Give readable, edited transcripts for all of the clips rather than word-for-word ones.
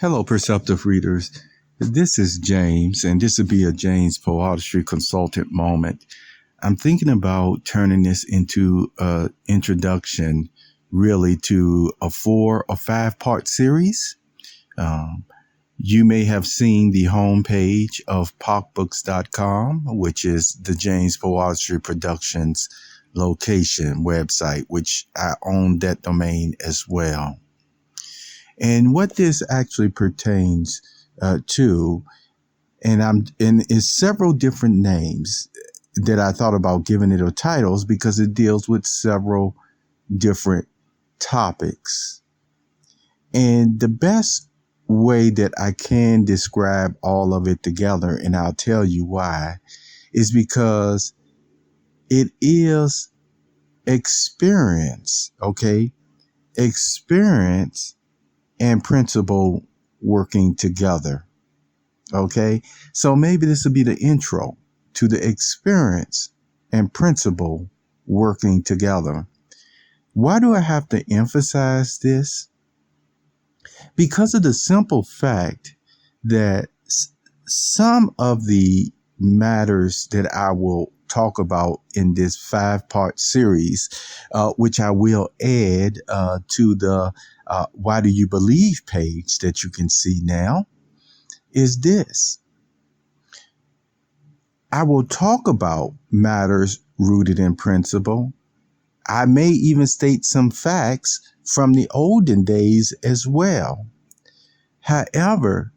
Hello, perceptive readers. This is James, and this will be a James Poetry Consultant moment. I'm thinking about turning this into an introduction, really, to a 4 or 5-part series. You may have seen the homepage of PocBooks.com, which is the James Poetry Productions location website, which I own that domain as well. And what this actually pertains to, and is several different names that I thought about giving it a titles because it deals with several different topics. And the best way that I can describe all of it together, and I'll tell you why, is because it is experience, okay? Experience and principle working together. Okay. So maybe this will be the intro to the experience and principle working together. Why do I have to emphasize this? Because of the simple fact that some of the matters that I will talk about in this 5-part series, which I will add to the Why Do You Believe page that you can see now, is this. I will talk about matters rooted in principle. I may even state some facts from the olden days as well. However,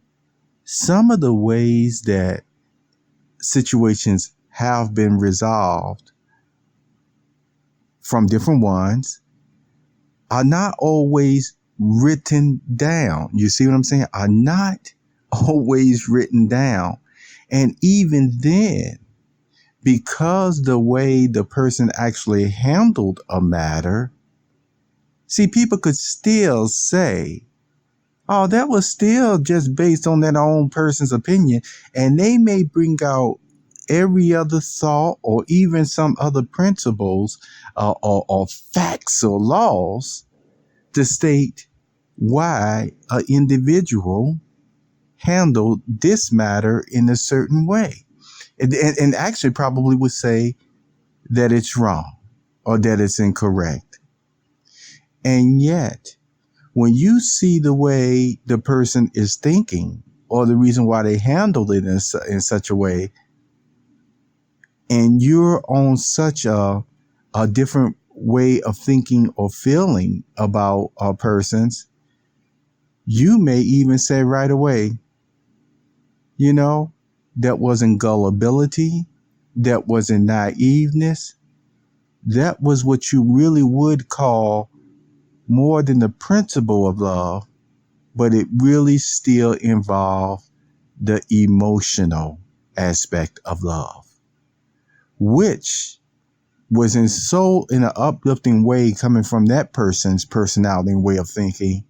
some of the ways that situations have been resolved from different ones are not always written down. You see what I'm saying? Are not always written down. And even then, because the way the person actually handled a matter, see, people could still say, oh, that was still just based on that own person's opinion. And they may bring out every other thought or even some other principles or facts or laws to state why an individual handled this matter in a certain way. And actually probably would say that it's wrong or that it's incorrect. And yet, when you see the way the person is thinking or the reason why they handled it in such a way, and you're on such a different way of thinking or feeling about persons, you may even say right away, you know, that wasn't gullibility, that wasn't naiveness, that was what you really would call more than the principle of love, but it really still involved the emotional aspect of love, which was in an uplifting way coming from that person's personality and way of thinking.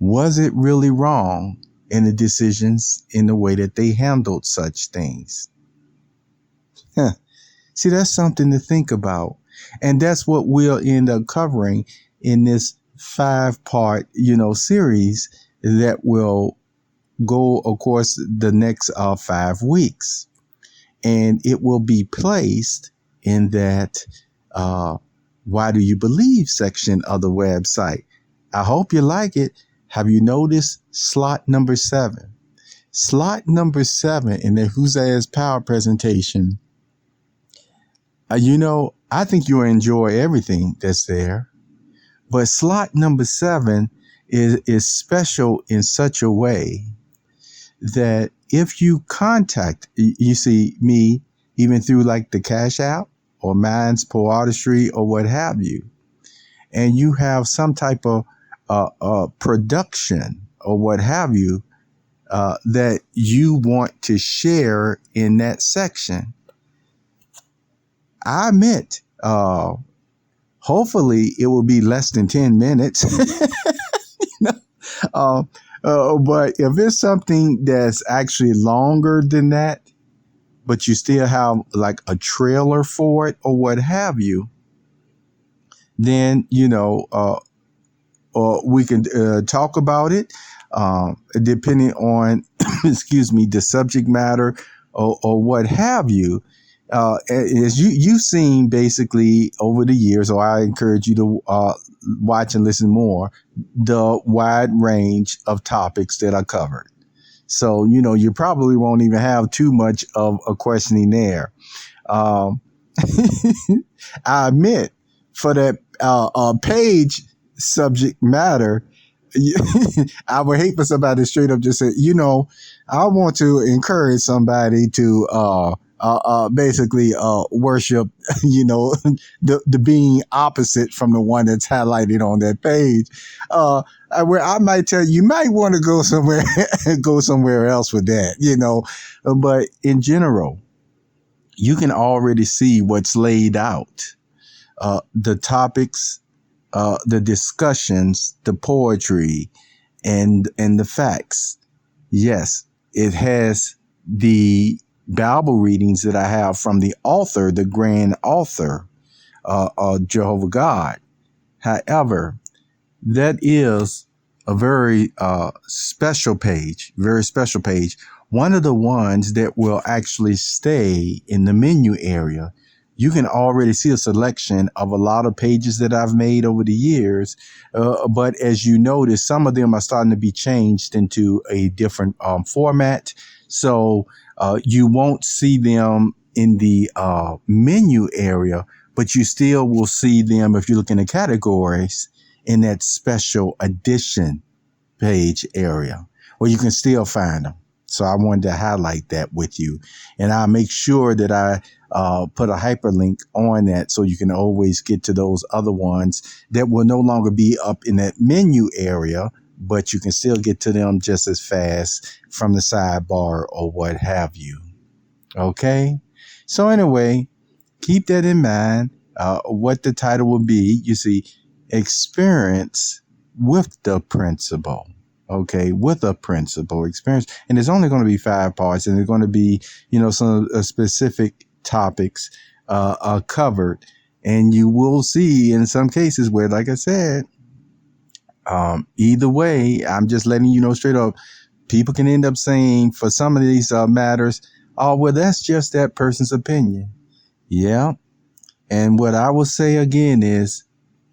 Was it really wrong in the decisions in the way that they handled such things? See, that's something to think about. And that's what we'll end up covering in this 5-part, series that will go, of course, the next 5 weeks. And it will be placed in that Why Do You Believe section of the website. I hope you like it. Have you noticed slot number 7? Slot number 7 in the Whose Ass Power presentation. I think you'll enjoy everything that's there. But slot number 7 is special in such a way that if you contact, you see me, even through like the Cash App or Minds Poetry or what have you, and you have some type of production or what have you that you want to share in that section, I admit, hopefully it will be less than 10 minutes. But if it's something that's actually longer than that, but you still have like a trailer for it or what have you, then, we can talk about it, depending on, excuse me, the subject matter or what have you. As you've seen basically over the years, or I encourage you to watch and listen more, the wide range of topics that are covered. So, you probably won't even have too much of a questioning there. I admit, for that page subject matter, I would hate for somebody to straight up just say, I want to encourage somebody to basically worship, the being opposite from the one that's highlighted on that page. Where I might tell you might want to go somewhere else with that, but in general, you can already see what's laid out. The topics, the discussions, the poetry, and the facts. Yes, it has the Bible readings that I have from the author, the grand author, Jehovah God. However, that is a very special page, one of the ones that will actually stay in the menu area. You can already see a selection of a lot of pages that I've made over the years. But as you notice, some of them are starting to be changed into a different format. So you won't see them in the menu area, but you still will see them if you look in the categories in that special edition page area where you can still find them. So I wanted to highlight that with you, and I'll make sure that I put a hyperlink on that so you can always get to those other ones that will no longer be up in that menu area, but you can still get to them just as fast from the sidebar or what have you. Okay. So anyway, keep that in mind. What the title will be, you see, experience with the principle. Okay, with a principle experience. And it's only going to be 5 parts, and it's going to be, some specific topics are covered. And you will see in some cases where, like I said, either way, I'm just letting you know straight up, people can end up saying for some of these matters, oh, well, that's just that person's opinion. Yeah. And what I will say again is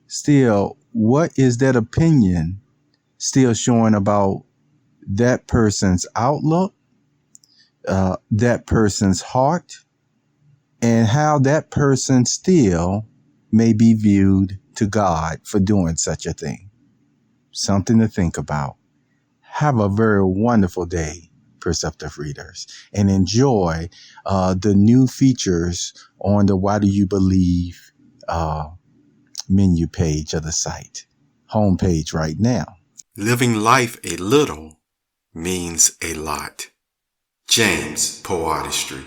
still, what is that opinion still showing about that person's outlook, that person's heart, and how that person still may be viewed to God for doing such a thing? Something to think about. Have a very wonderful day, Perceptive Readers, and enjoy the new features on the Why Do You Believe menu page of the site, homepage right now. Living life a little means a lot. James Poe Artistry.